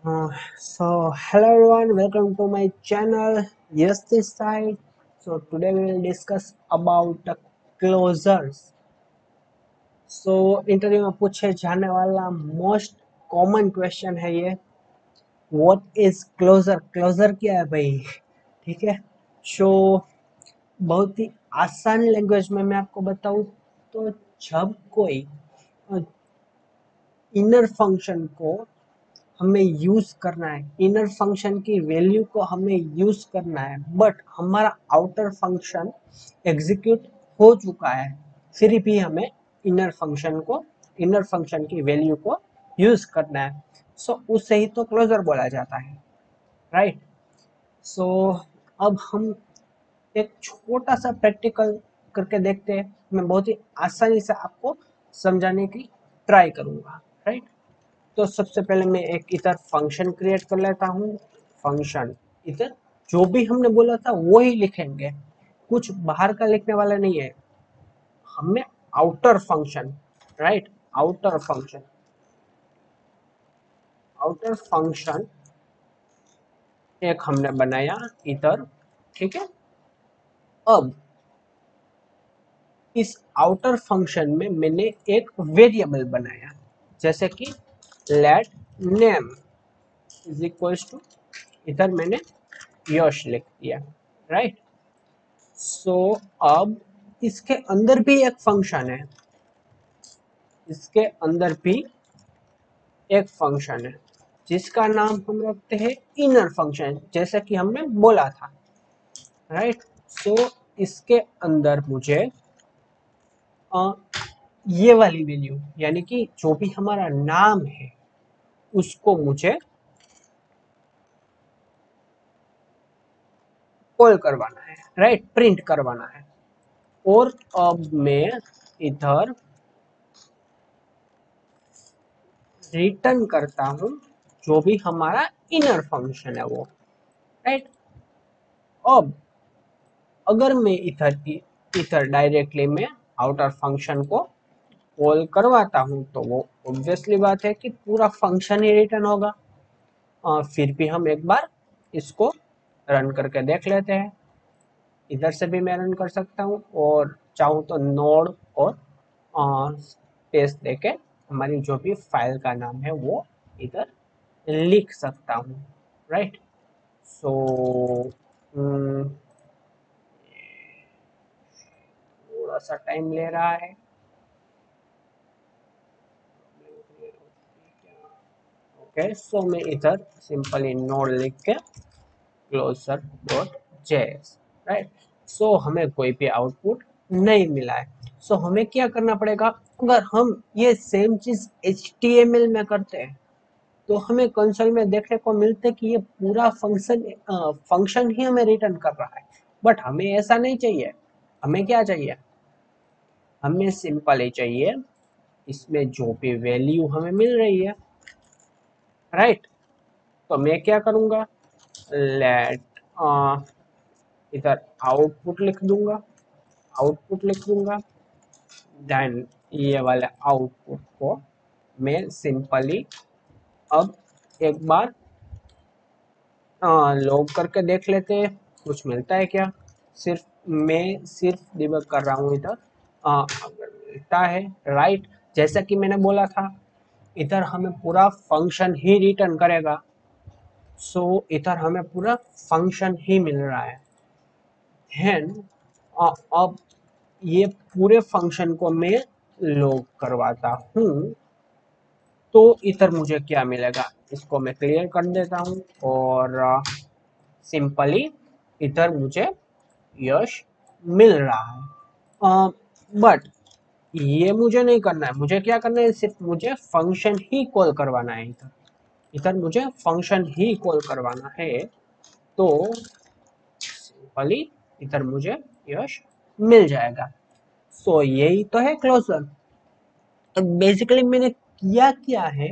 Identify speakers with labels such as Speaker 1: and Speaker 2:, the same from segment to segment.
Speaker 1: Hello everyone, welcome to my channel. Yes, this side. So today we will discuss about the closers. Interview में पूछे जाने वाला most common question है ये, what is closure? Closure क्या है भाई? ठीक है। सो बहुत ही आसान लैंग्वेज में मैं आपको बताऊं तो जब कोई इनर फंक्शन को हमें यूज करना है, इनर फंक्शन की वैल्यू को हमें यूज करना है, बट हमारा आउटर फंक्शन एग्जीक्यूट हो चुका है, फिर भी हमें इनर फंक्शन की वैल्यू को यूज करना है। उसे ही तो क्लोजर बोला जाता है, राइट? सो अब हम एक छोटा सा प्रैक्टिकल करके देखते हैं। मैं बहुत ही आसानी से आपको समझाने की ट्राई करूंगा, राइट? तो सबसे पहले मैं एक इधर फंक्शन क्रिएट कर लेता हूँ। फंक्शन इधर जो भी हमने बोला था वो ही लिखेंगे, कुछ बाहर का लिखने वाला नहीं है। हमने outer function, right, outer function एक हमने बनाया इधर, ठीक है। अब इस आउटर फंक्शन में मैंने एक वेरिएबल बनाया, जैसे कि let name is equals to, इधर मैंने यश लिख दिया, राइट। अब इसके अंदर भी एक फंक्शन है, इसके अंदर भी एक फंक्शन है जिसका नाम हम रखते हैं इनर फंक्शन, जैसा कि हमने बोला था, राइट। इसके अंदर मुझे ये वाली वैल्यू, यानी कि जो भी हमारा नाम है उसको मुझे कॉल करवाना है, राइट, प्रिंट करवाना है। और अब मैं इधर रिटर्न करता हूं जो भी हमारा इनर फंक्शन है वो, राइट। अब अगर मैं इधर डायरेक्टली मैं आउटर फंक्शन को कॉल करवाता हूं तो वो ऑब्वियसली बात है कि पूरा फंक्शन ही रिटर्न होगा। फिर भी हम एक बार इसको रन करके देख लेते हैं। इधर से भी मैं रन कर सकता हूँ, और चाहूँ तो नोड और स्पेस देके हमारी जो भी फाइल का नाम है वो इधर लिख सकता हूँ, राइट। सो थोड़ा सा टाइम ले रहा है। ओके, सो मैं इधर सिंपली नोड लिख के क्लोजर डॉट जेएस, राइट। हमें कोई भी आउटपुट नहीं मिला है। हमें क्या करना पड़ेगा? अगर हम ये सेम चीज HTML में करते हैं तो हमें कंसोल में देखने को मिलता है कि ये पूरा फंक्शन ही हमें रिटर्न कर रहा है, बट हमें ऐसा नहीं चाहिए। हमें क्या चाहिए? हमें सिंपल ही चाहिए इसमें जो भी वैल्यू हमें मिल रही है, राइट। तो मैं क्या करूंगा, लेट इधर आउटपुट लिख दूंगा। देन ये वाले आउटपुट को मैं सिंपली अब एक बार लॉग करके देख लेते हैं कुछ मिलता है क्या। सिर्फ डिबग कर रहा हूँ इधर, अगर मिलता है, राइट। जैसा कि मैंने बोला था, इधर हमें पूरा फंक्शन ही रिटर्न करेगा। इधर हमें पूरा फंक्शन ही मिल रहा है। देन अब ये पूरे फंक्शन को मैं लॉग करवाता हूँ तो इधर मुझे क्या मिलेगा, इसको मैं क्लियर कर देता हूँ, और सिंपली इधर मुझे यश मिल रहा है। बट ये मुझे नहीं करना है, मुझे क्या करना है, सिर्फ मुझे फंक्शन ही कॉल करवाना है। इधर इधर मुझे फंक्शन ही कॉल करवाना है, तो सिंपली इधर मुझे यश मिल जाएगा। यही तो है क्लोजर। बेसिकली मैंने किया क्या है,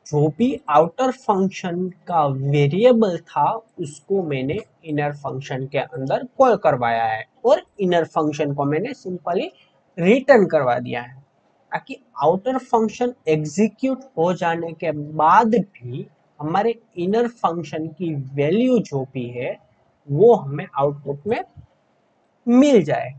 Speaker 1: जो भी आउटर फंक्शन का वेरिएबल था उसको मैंने इनर फंक्शन के अंदर कॉल करवाया है, और इनर फंक्शन को मैंने सिंपली रिटर्न करवा दिया है, ताकि आउटर फंक्शन एग्जीक्यूट हो जाने के बाद भी हमारे इनर फंक्शन की वैल्यू जो भी है वो हमें आउटपुट में मिल जाए।